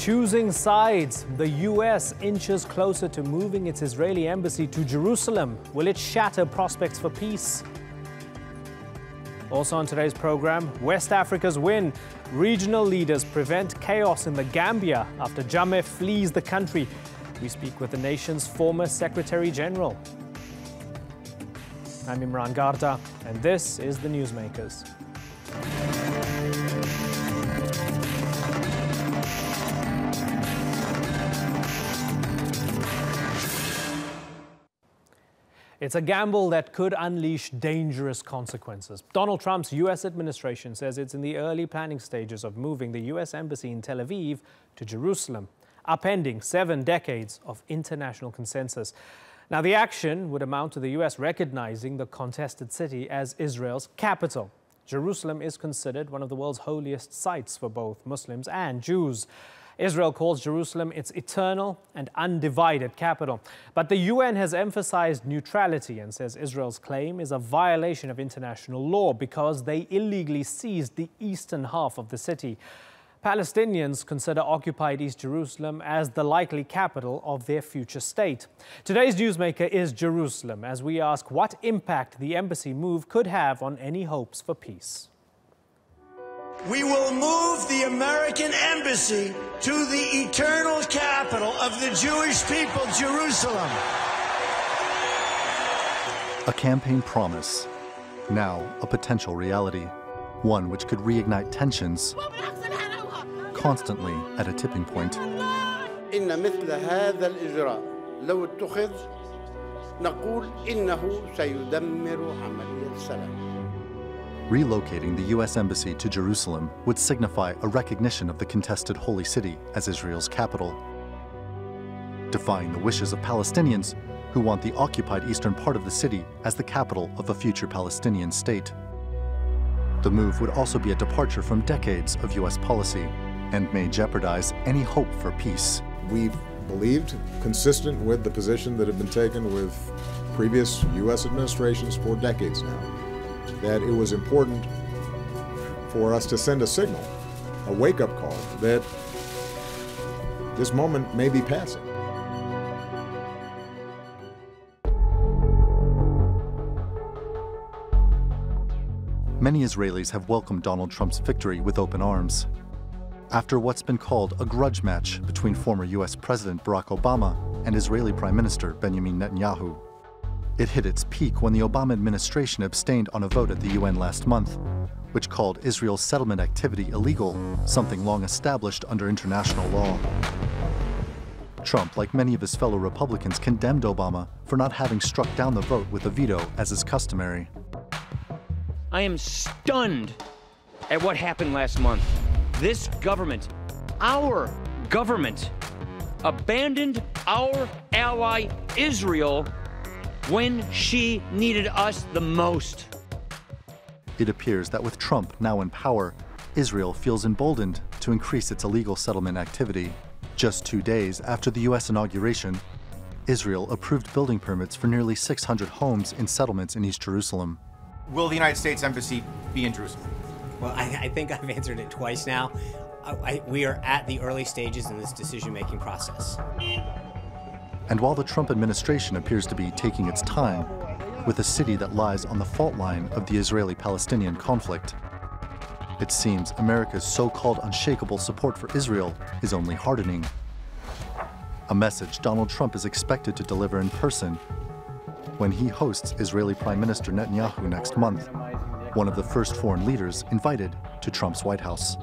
Choosing sides, the U.S. inches closer to moving its Israeli embassy to Jerusalem. Will it shatter prospects for peace? Also on today's program, West Africa's win. Regional leaders prevent chaos in the Gambia after Jammeh flees the country. We speak with the nation's former Secretary General. I'm Imran Garda, and this is the Newsmakers. It's a gamble that could unleash dangerous consequences. Donald Trump's U.S. administration says it's in the early planning stages of moving the U.S. embassy in Tel Aviv to Jerusalem, upending 7 decades of international consensus. Now, the action would amount to the U.S. recognizing the contested city as Israel's capital. Jerusalem is considered one of the world's holiest sites for both Muslims and Jews. Israel calls Jerusalem its eternal and undivided capital. But the UN has emphasized neutrality and says Israel's claim is a violation of international law because they illegally seized the eastern half of the city. Palestinians consider occupied East Jerusalem as the likely capital of their future state. Today's newsmaker is Jerusalem, as we ask what impact the embassy move could have on any hopes for peace. We will move the American embassy to the eternal capital of the Jewish people, Jerusalem. A campaign promise, now a potential reality, one which could reignite tensions, constantly at a tipping point. إن مثل هذا الإجراء لو اتخذ نقول إنه سيدمر عملية السلام. Relocating the U.S. Embassy to Jerusalem would signify a recognition of the contested Holy City as Israel's capital, defying the wishes of Palestinians who want the occupied eastern part of the city as the capital of a future Palestinian state. The move would also be a departure from decades of U.S. policy and may jeopardize any hope for peace. We've believed, consistent with the position that had been taken with previous U.S. administrations for decades now, that it was important for us to send a signal, a wake-up call, that this moment may be passing. Many Israelis have welcomed Donald Trump's victory with open arms. After what's been called a grudge match between former U.S. President Barack Obama and Israeli Prime Minister Benjamin Netanyahu. It hit its peak when the Obama administration abstained on a vote at the UN last month, which called Israel's settlement activity illegal, something long established under international law. Trump, like many of his fellow Republicans, condemned Obama for not having struck down the vote with a veto, as is customary. I am stunned at what happened last month. This government, our government, abandoned our ally Israel when she needed us the most. It appears that with Trump now in power, Israel feels emboldened to increase its illegal settlement activity. Just 2 days after the U.S. inauguration, Israel approved building permits for nearly 600 homes in settlements in East Jerusalem. Will the United States Embassy be in Jerusalem? Well, I think I've answered it twice now. We are at the early stages in this decision-making process. And while the Trump administration appears to be taking its time with a city that lies on the fault line of the Israeli-Palestinian conflict, it seems America's so-called unshakable support for Israel is only hardening. A message Donald Trump is expected to deliver in person when he hosts Israeli Prime Minister Netanyahu next month, one of the first foreign leaders invited to Trump's White House.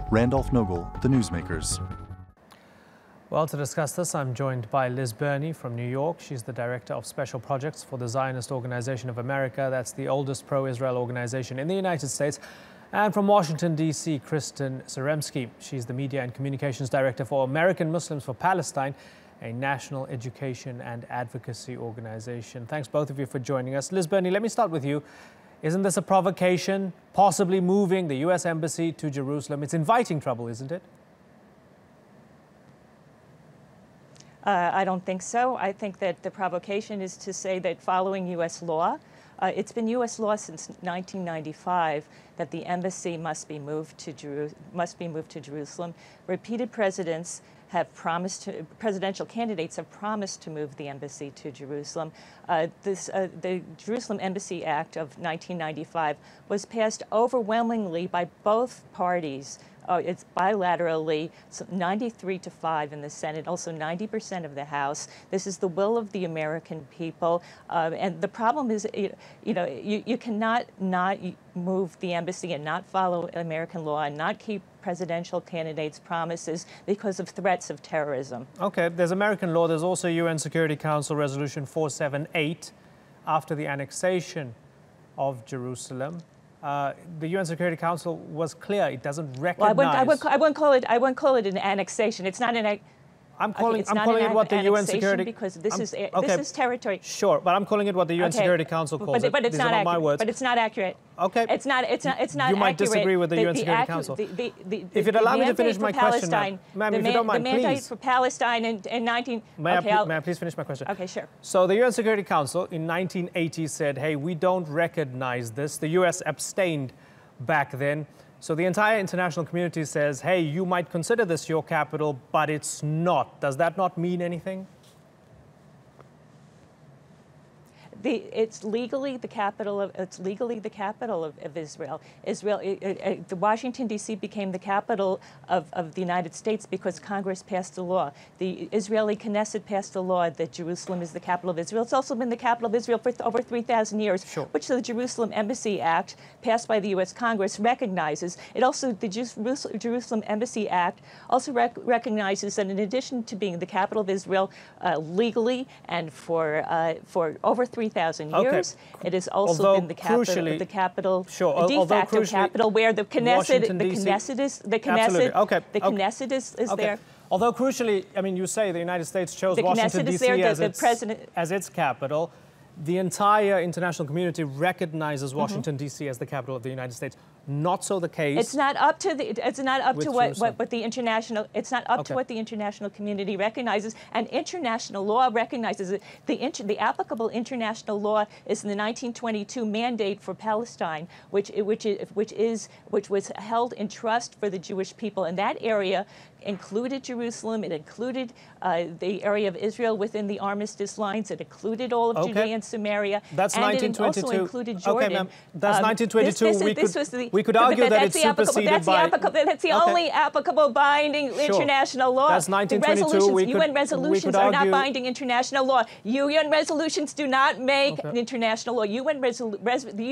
Randolph Nogle, The Newsmakers. Well, to discuss this, I'm joined by Liz Burney from New York. She's the Director of Special Projects for the Zionist Organization of America. That's the oldest pro-Israel organization in the United States. And from Washington, D.C., Kristen Seremski. She's the Media and Communications Director for American Muslims for Palestine, a national education and advocacy organization. Thanks, both of you, for joining us. Liz Burney, let me start with you. Isn't this a provocation, possibly moving the U.S. Embassy to Jerusalem? It's inviting trouble, isn't it? I don't think so. I think that the provocation is to say that following U.S. law, It's been U.S. law since 1995 that the embassy must be moved to Jerusalem. Repeated presidents have presidential candidates have promised to move the embassy to Jerusalem. The Jerusalem Embassy Act of 1995 was passed overwhelmingly by both parties. It's bilaterally, so 93-5 in the Senate, also 90% of the House. This is the will of the American people. And the problem is, you cannot not move the embassy and not follow American law and not keep presidential candidates' promises because of threats of terrorism. Okay, there's American law. There's also UN Security Council Resolution 478 after the annexation of Jerusalem. The UN Security Council was clear; it doesn't recognize. Well, I won't call it an annexation. It's not an. I'm calling it what the UN Security because this is territory. Sure, but I'm calling it what the UN Security Council calls it. But it's not accurate. My words. But it's not accurate. Okay. It's not You might disagree with the UN Security Council. If you'd allow me to finish my question, ma'am, if you don't mind, please. The mandate for Palestine in 19. May I please finish my question? Okay, sure. So the UN Security Council in 1980 said, hey, we don't recognize this. The US abstained back then. So the entire international community says, hey, you might consider this your capital, but it's not. Does that not mean anything? It's legally the capital of Israel. The Washington D.C. became the capital of the United States because Congress passed a law. The Israeli Knesset passed a law that Jerusalem is the capital of Israel. It's also been the capital of Israel for over 3,000 years, sure, which the Jerusalem Embassy Act, passed by the U.S. Congress, recognizes. It also, the Jerusalem Embassy Act also recognizes that in addition to being the capital of Israel legally and for over 3,000 years, it has also been the capital, sure, de facto capital, where the Knesset is there. Although crucially, I mean, you say the United States chose Washington D.C. as its capital. The entire international community recognizes Washington D.C. as the capital of the United States. Not so the case. It's not up to what the international. It's not up to what the international community recognizes, and international law recognizes it. The applicable international law is in the 1922 mandate for Palestine, which was held in trust for the Jewish people, and that area included Jerusalem. It included the area of Israel within the armistice lines. It included all of Judea and Samaria. That's and 1922. It also included Jordan. Okay, ma'am. That's 1922. We could argue that it's superseded by. That's the only applicable binding international law. That's 1922. UN resolutions are not binding international law. UN resolutions do not make international law. The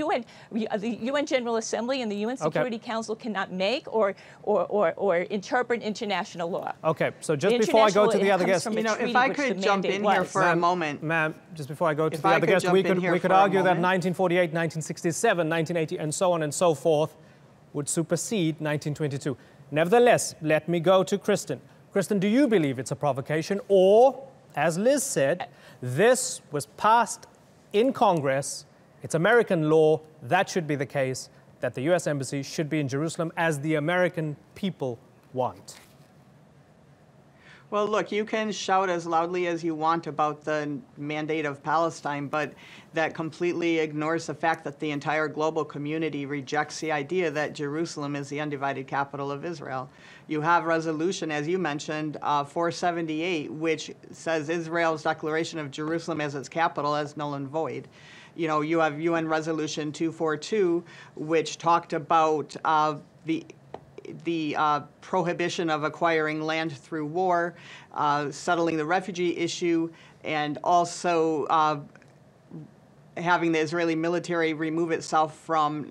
UN General Assembly and the UN Security Council cannot make or interpret international law. Okay, so just before I go to the other guest, if I could jump in here for a moment. Ma'am, just before I go to the other guest, we could argue that 1948, 1967, 1980, and so on and so forth would supersede 1922. Nevertheless, let me go to Kristen. Kristen, do you believe it's a provocation, or, as Liz said, this was passed in Congress, it's American law, that should be the case, that the U.S. Embassy should be in Jerusalem as the American people want? Well, look, you can shout as loudly as you want about the mandate of Palestine, but that completely ignores the fact that the entire global community rejects the idea that Jerusalem is the undivided capital of Israel. You have resolution, as you mentioned, 478, which says Israel's declaration of Jerusalem as its capital as null and void. You know, you have UN Resolution 242, which talked about the prohibition of acquiring land through war, settling the refugee issue, and also having the Israeli military remove itself from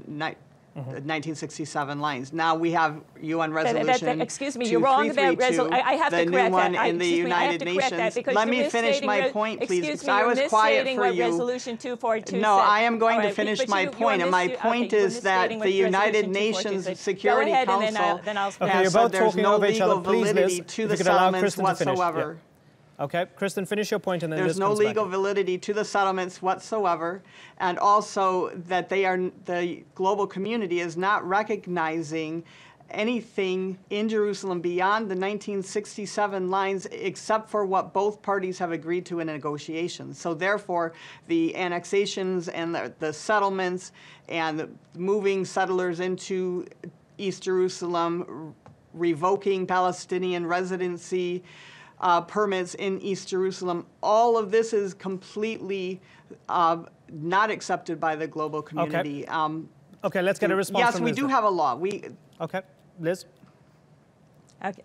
1967 lines. Now we have UN resolution. Excuse me, you're wrong about resolution. I have to correct that. The new one in the United Nations. Let me finish my point, please, because I was quiet for you. Resolution 242 no, I am going to finish my point, and my point is that the United Nations Security Council has said there's no legal validity to the settlements whatsoever. Okay, Kristen, finish your point, and then there's no legal validity to the settlements whatsoever, and also that the global community is not recognizing anything in Jerusalem beyond the 1967 lines except for what both parties have agreed to in negotiations. So therefore, the annexations and the settlements and moving settlers into East Jerusalem, revoking Palestinian residency permits in East Jerusalem, all of this is completely not accepted by the global community. Okay, let's get a response yes, from we Liz do then. have a law. Okay, Liz?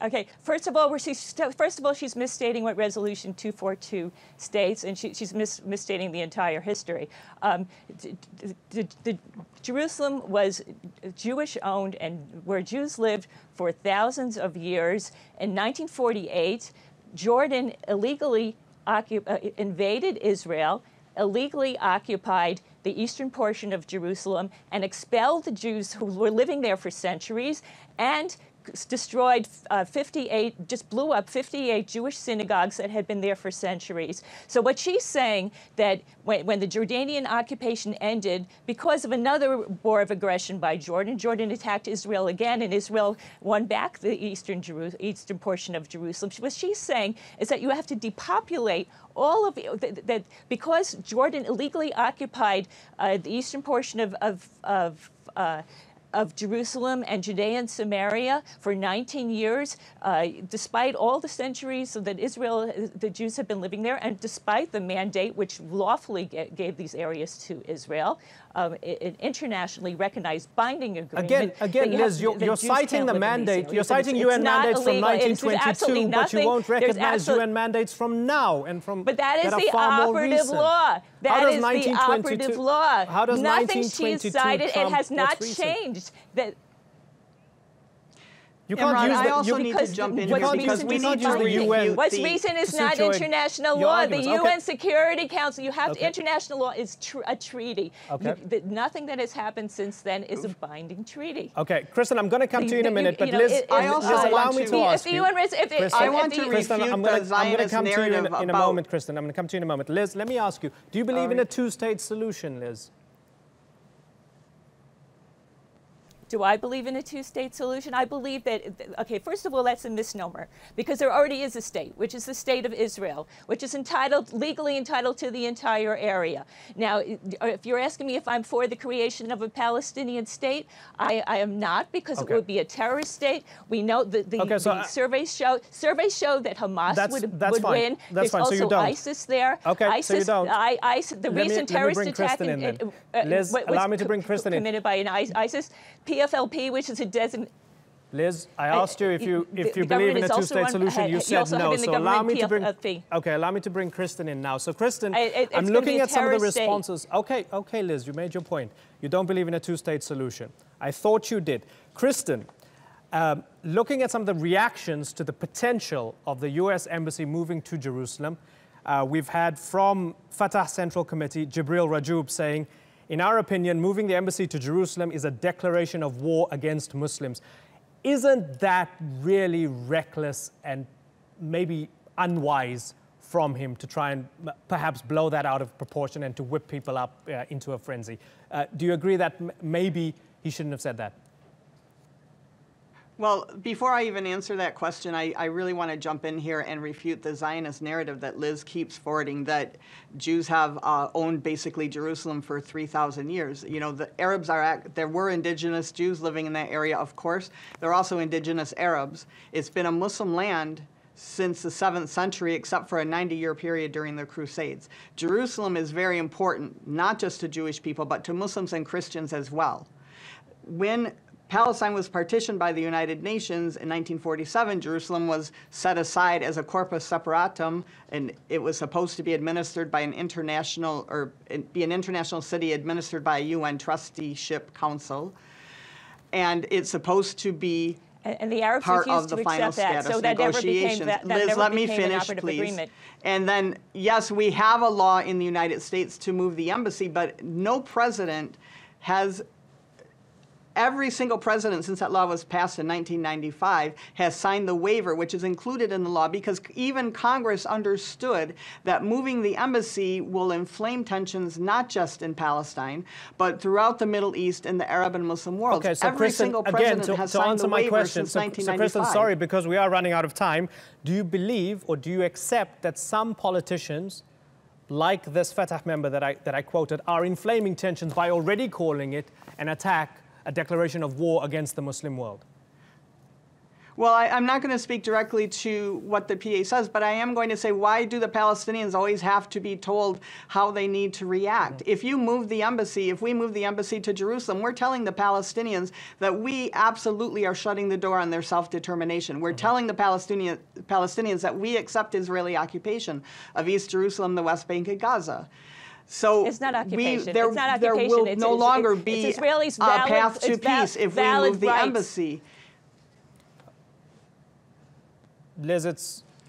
Okay. First of all, she's misstating what Resolution 242 states, and she's misstating the entire history. Jerusalem was Jewish-owned, and where Jews lived for thousands of years. In 1948, Jordan illegally invaded Israel, illegally occupied the eastern portion of Jerusalem, and expelled the Jews who were living there for centuries, and destroyed 58, just blew up 58 Jewish synagogues that had been there for centuries. So what she's saying, that when the Jordanian occupation ended, because of another war of aggression by Jordan, Jordan attacked Israel again, and Israel won back the eastern portion of Jerusalem. What she's saying is that you have to depopulate all of that, because Jordan illegally occupied the eastern portion of Jerusalem and Judea and Samaria for 19 years, despite all the centuries that the Jews have been living there, and despite the mandate which lawfully gave these areas to Israel, an internationally recognized binding agreement. Again, Liz, you're citing the mandate. You're citing UN mandates from 1922, but you won't recognize UN mandates from now and from. But that is the operative law. That is the operative law. How does nothing 1922 she's cited, it has not what's changed. That. You can't Imran, use I also need to jump in here because we need to UN. What's recent is not international law. The UN Security Council, you have to, international law is a treaty. Okay. Nothing that has happened since then is a binding treaty. Okay, Kristen, I'm going to come to you in a minute, but Liz, allow me to ask you. I want to refute the Zionist narrative about... in a moment, Kristen. I'm going to come to you in a moment. Liz, let me ask you, do you believe in a two-state solution, Liz? Do I believe in a two-state solution? I believe that, okay, first of all, that's a misnomer, because there already is a state, which is the state of Israel, which is legally entitled to the entire area. Now, if you're asking me if I'm for the creation of a Palestinian state, I am not, because it would be a terrorist state. We know the surveys show that Hamas would win. That's There's fine. also So you don't. ISIS there. Okay, ISIS, so you don't. The recent terrorist attack Liz, allow me to bring Kristen in. Committed by an ISIS. PFLP, which is a designation. Liz, I asked you if you believe in a two-state solution. You said no. So allow me to bring Kristen in now. So Kristen, I'm looking at some of the responses. Okay, Liz, you made your point. You don't believe in a two-state solution. I thought you did. Kristen, looking at some of the reactions to the potential of the U.S. Embassy moving to Jerusalem, we've had from Fatah Central Committee, Jibril Rajoub, saying, in our opinion, moving the embassy to Jerusalem is a declaration of war against Muslims. Isn't that really reckless and maybe unwise from him to try and perhaps blow that out of proportion and to whip people up into a frenzy? Do you agree that maybe he shouldn't have said that? Well, before I even answer that question, I really want to jump in here and refute the Zionist narrative that Liz keeps forwarding, that Jews have owned basically Jerusalem for 3,000 years. You know, the Arabs there were indigenous Jews living in that area, of course. There are also indigenous Arabs. It's been a Muslim land since the 7th century, except for a 90-year period during the Crusades. Jerusalem is very important, not just to Jewish people, but to Muslims and Christians as well. When Palestine was partitioned by the United Nations in 1947. Jerusalem was set aside as a corpus separatum, and it was supposed to be administered by an international city administered by a UN trusteeship council. And it's supposed to be and the Arabs part refused of the to final accept that, status so that negotiations. never became, Liz, let me finish, please. Agreement. And then, yes, we have a law in the United States to move the embassy, but no president has every single president since that law was passed in 1995 has signed the waiver, which is included in the law, because even Congress understood that moving the embassy will inflame tensions not just in Palestine, but throughout the Middle East and the Arab and Muslim world. Okay, so every Kristen, single again, president has to signed answer the my waiver question, since so 1995. Kristen, sorry, because we are running out of time, do you believe or do you accept that some politicians, like this Fatah member that I quoted, are inflaming tensions by already calling it an attack, a declaration of war against the Muslim world? Well, I'm not going to speak directly to what the PA says, but I am going to say, why do the Palestinians always have to be told how they need to react? If you move the embassy, if we move the embassy to Jerusalem, we're telling the Palestinians that we absolutely are shutting the door on their self-determination. We're telling the Palestinians that we accept Israeli occupation of East Jerusalem, the West Bank, and Gaza. So it's not occupation. there will no longer be a path to peace if we move the embassy. Liz,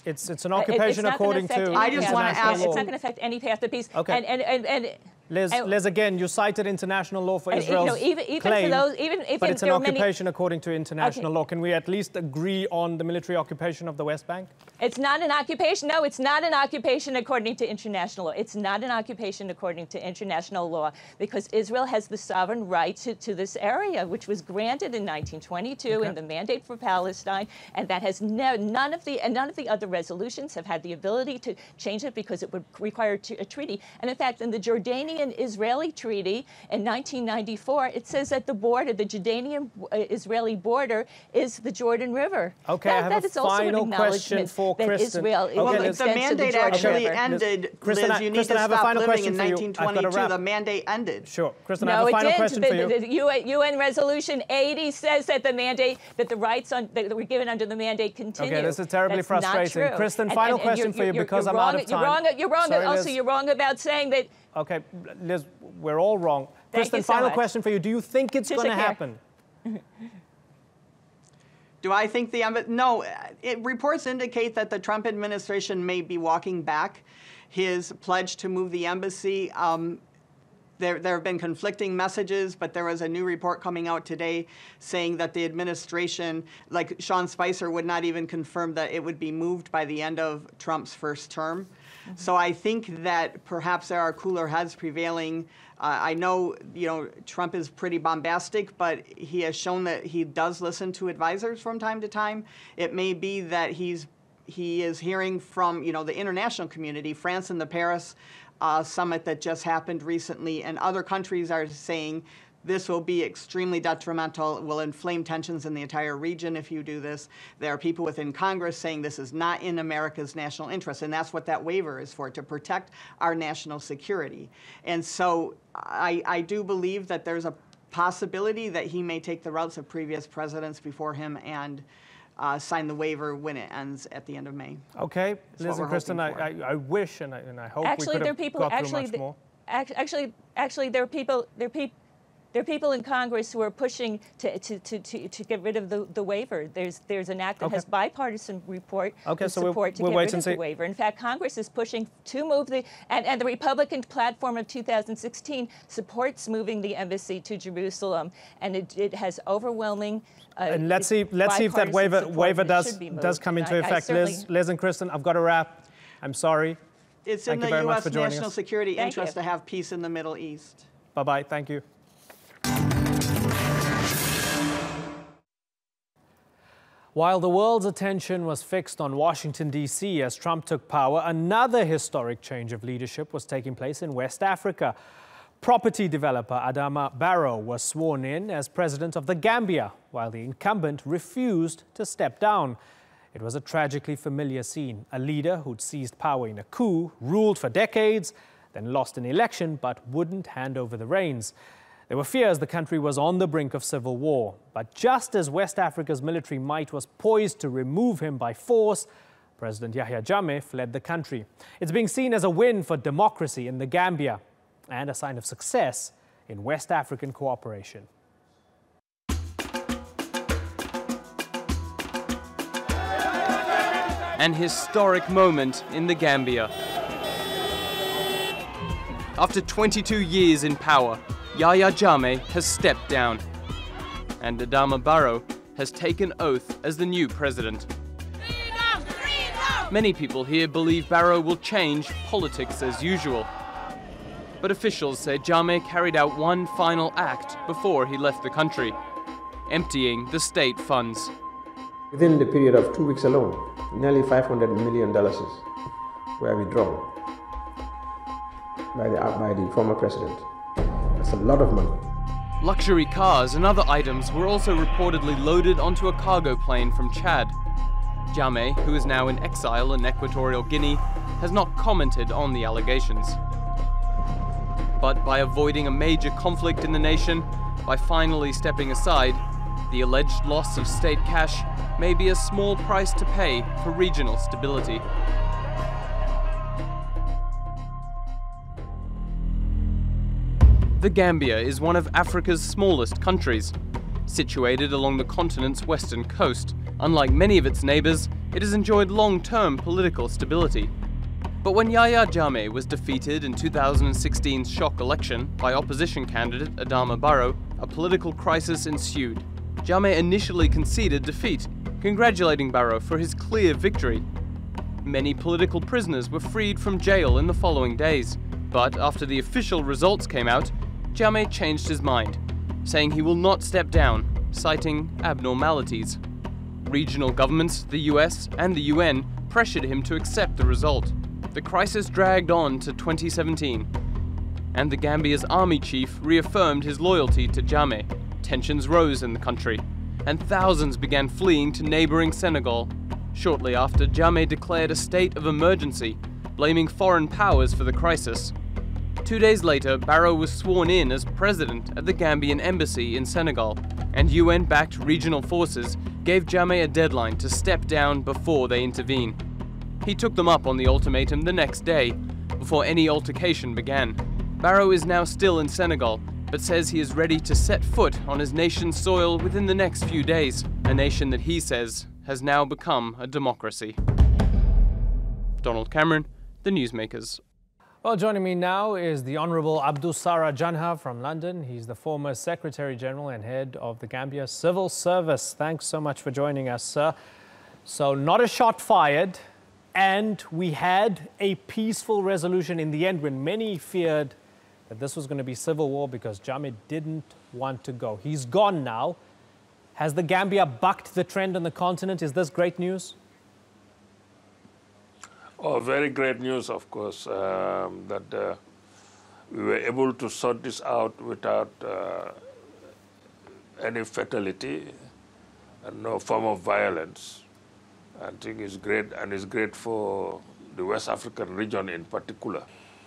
it's an occupation according to I just want to ask. It's not going to affect any path to peace. Okay. And Liz, again, you cited international law for Israel's even claim, for those, even if but it's an there occupation according to international law. Can we at least agree on the military occupation of the West Bank? It's not an occupation. No, it's not an occupation according to international law. It's not an occupation according to international law because Israel has the sovereign right to this area, which was granted in 1922 in the Mandate for Palestine, and that has none of the other resolutions have had the ability to change it because it would require a treaty. And in fact, in the Jordanian-Israeli treaty in 1994, it says that the border, the Jordanian-Israeli border, is the Jordan River. Okay, I have a final question for Kristen. The mandate actually ended, Kristen, Liz, you need to stop living in 1922. The mandate ended. Sure. Kristen, I have a final question for you. The UN Resolution 80 says that the mandate, that the rights that were given under the mandate continue. Okay, this is terribly frustrating. Kristen, final question for you because I'm out of time. You're wrong. Sorry, also, you're wrong about saying that. Okay, Liz, we're all wrong. Kristen, final question for you. Do you think it's going to happen? Do I think no, reports indicate that the Trump administration may be walking back his pledge to move the embassy. There have been conflicting messages, but there was a new report coming out today saying that the administration, like Sean Spicer, would not even confirm that it would be moved by the end of Trump's first term. So I think that perhaps there are cooler heads prevailing. I know, Trump is pretty bombastic, but he has shown that he does listen to advisors from time to time. It may be that he is hearing from, the international community. France and the Paris summit that just happened recently, and other countries are saying this will be extremely detrimental, will inflame tensions in the entire region if you do this. There are people within Congress saying this is not in America's national interest, and that's what that waiver is for, to protect our national security. And so I do believe that there's a possibility that he may take the routes of previous presidents before him and sign the waiver when it ends at the end of May. Okay, Liz and Kristen, I wish and I hope we could have got through much more. Actually, there are people in Congress who are pushing to get rid of the waiver. There's an act that has bipartisan support to get rid of the waiver. In fact, Congress is pushing to move and the Republican platform of 2016 supports moving the embassy to Jerusalem, and it has overwhelming. And let's see if that waiver does come into effect. Liz and Kristen, I've got to wrap. I'm sorry. It's in the U.S. national security interest to have peace in the Middle East. Bye-bye. Thank you. While the world's attention was fixed on Washington, D.C. as Trump took power, another historic change of leadership was taking place in West Africa. Property developer Adama Barrow was sworn in as president of the Gambia, while the incumbent refused to step down. It was a tragically familiar scene. A leader who'd seized power in a coup, ruled for decades, then lost an election but wouldn't hand over the reins. There were fears the country was on the brink of civil war. But just as West Africa's military might was poised to remove him by force, President Yahya Jammeh fled the country. It's being seen as a win for democracy in the Gambia and a sign of success in West African cooperation. An historic moment in the Gambia. After 22 years in power, Yahya Jammeh has stepped down. and Adama Barrow has taken oath as the new president. Many people here believe Barrow will change politics as usual. But officials say Jammeh carried out one final act before he left the country, emptying the state funds. Within the period of 2 weeks alone, nearly $500 million were withdrawn by the former president. That's a lot of money. Luxury cars and other items were also reportedly loaded onto a cargo plane from Chad. Jammeh, who is now in exile in Equatorial Guinea, has not commented on the allegations. But by avoiding a major conflict in the nation, by finally stepping aside, the alleged loss of state cash may be a small price to pay for regional stability. The Gambia is one of Africa's smallest countries. Situated along the continent's western coast, unlike many of its neighbors, it has enjoyed long-term political stability. But when Yahya Jammeh was defeated in 2016's shock election by opposition candidate Adama Barrow, a political crisis ensued. Jammeh initially conceded defeat, congratulating Barrow for his clear victory. Many political prisoners were freed from jail in the following days, but after the official results came out, Jammeh changed his mind, saying he will not step down, citing abnormalities. Regional governments, the US and the UN, pressured him to accept the result. The crisis dragged on to 2017, and the Gambia's army chief reaffirmed his loyalty to Jammeh. Tensions rose in the country, and thousands began fleeing to neighboring Senegal. Shortly after, Jammeh declared a state of emergency, blaming foreign powers for the crisis. 2 days later, Barrow was sworn in as president at the Gambian embassy in Senegal, and UN-backed regional forces gave Jammeh a deadline to step down before they intervene. He took them up on the ultimatum the next day, before any altercation began. Barrow is now still in Senegal, but says he is ready to set foot on his nation's soil within the next few days, a nation that he says has now become a democracy. Donald Cameron, The Newsmakers. Well, joining me now is the Honourable Abdulsalam Jammeh from London. He's the former Secretary General and head of the Gambia Civil Service. Thanks so much for joining us, sir. So, not a shot fired, and we had a peaceful resolution in the end when many feared that this was going to be civil war because Jammeh didn't want to go. He's gone now. Has the Gambia bucked the trend on the continent? Is this great news? Oh, very great news, of course, that we were able to sort this out without any fatality and no form of violence. I think it's great, and it's great for the West African region in particular.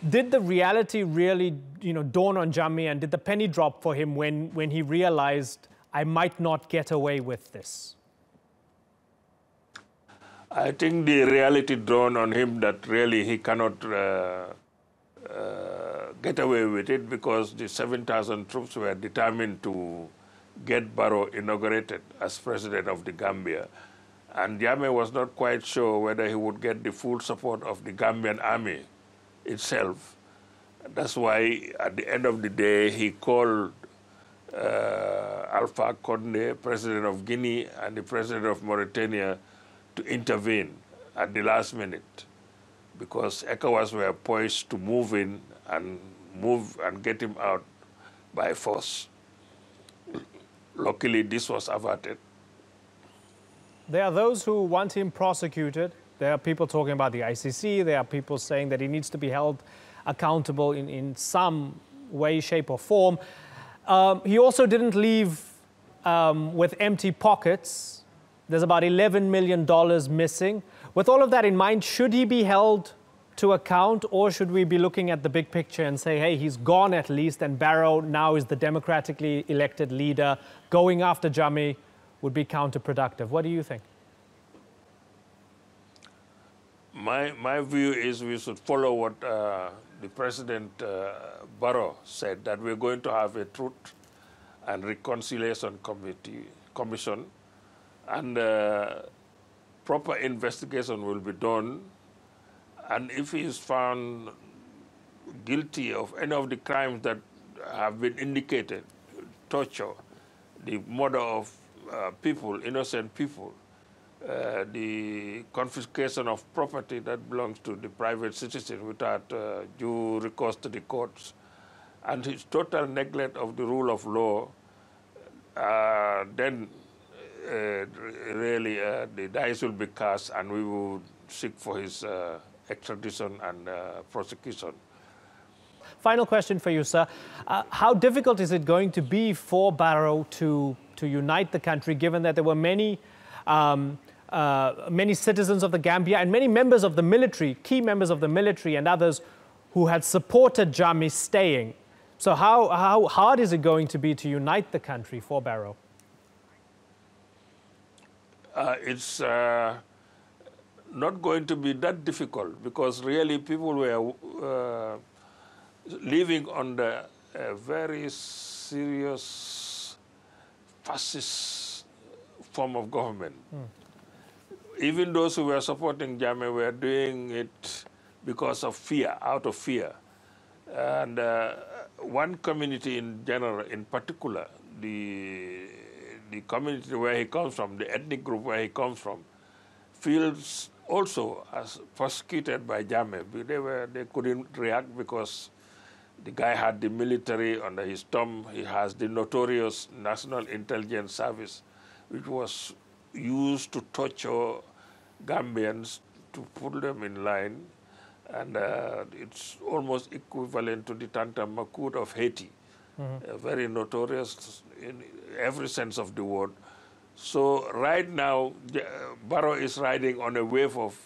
Did the reality really, dawn on Jammeh, and did the penny drop for him when he realized, I might not get away with this? I think the reality dawned on him that really he cannot get away with it because the 7,000 troops were determined to get Barrow inaugurated as president of the Gambia. And Jammeh was not quite sure whether he would get the full support of the Gambian army itself. That's why at the end of the day he called Alpha Condé, president of Guinea, and the president of Mauritania to intervene at the last minute because ECOWAS were poised to move in and get him out by force. Luckily, this was averted. There are those who want him prosecuted. There are people talking about the ICC. There are people saying that he needs to be held accountable in some way, shape, or form. He also didn't leave with empty pockets. There's about $11 million missing. With all of that in mind, should he be held to account, or should we be looking at the big picture and say, hey, he's gone at least, and Barrow now is the democratically elected leader. Going after Jammeh would be counterproductive. What do you think? My view is we should follow what the President Barrow said, that we're going to have a Truth and Reconciliation Commission, and proper investigation will be done. And if he is found guilty of any of the crimes that have been indicated, torture, the murder of people, innocent people, the confiscation of property that belongs to the private citizen without due recourse to the courts, and his total neglect of the rule of law, then really the dice will be cast and we will seek for his extradition and prosecution. Final question for you, sir. How difficult is it going to be for Barrow to unite the country, given that there were many citizens of the Gambia and many members of the military, key members of the military and others who had supported Jammeh staying? So how hard is it going to be to unite the country for Barrow? It's not going to be that difficult, because really people were living under a very serious fascist form of government. Even those who were supporting Jammeh were doing it because of fear, out of fear. And one community in general, in particular, the community where he comes from, the ethnic group where he comes from, feels also as persecuted by Jammeh. They couldn't react because the guy had the military under his thumb. He has the notorious National Intelligence Service, which was used to torture Gambians to put them in line. And it's almost equivalent to the Tantam Makud of Haiti, very notorious in every sense of the word. So right now, Barrow is riding on a wave of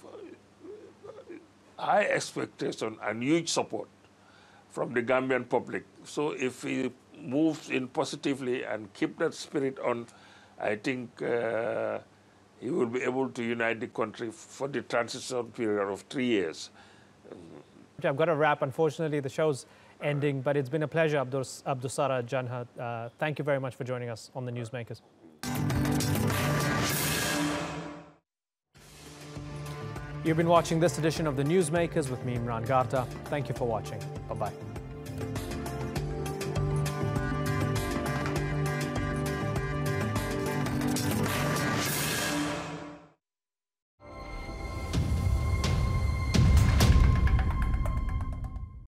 high expectation and huge support from the Gambian public. So if he moves in positively and keep that spirit on, I think he will be able to unite the country for the transition period of 3 years. I've got to wrap. Unfortunately, the show's ending, but it's been a pleasure, Abdulsalam Jammeh. Thank you very much for joining us on the Newsmakers. You've been watching this edition of the Newsmakers with me, Imran Garta. Thank you for watching. Bye-bye.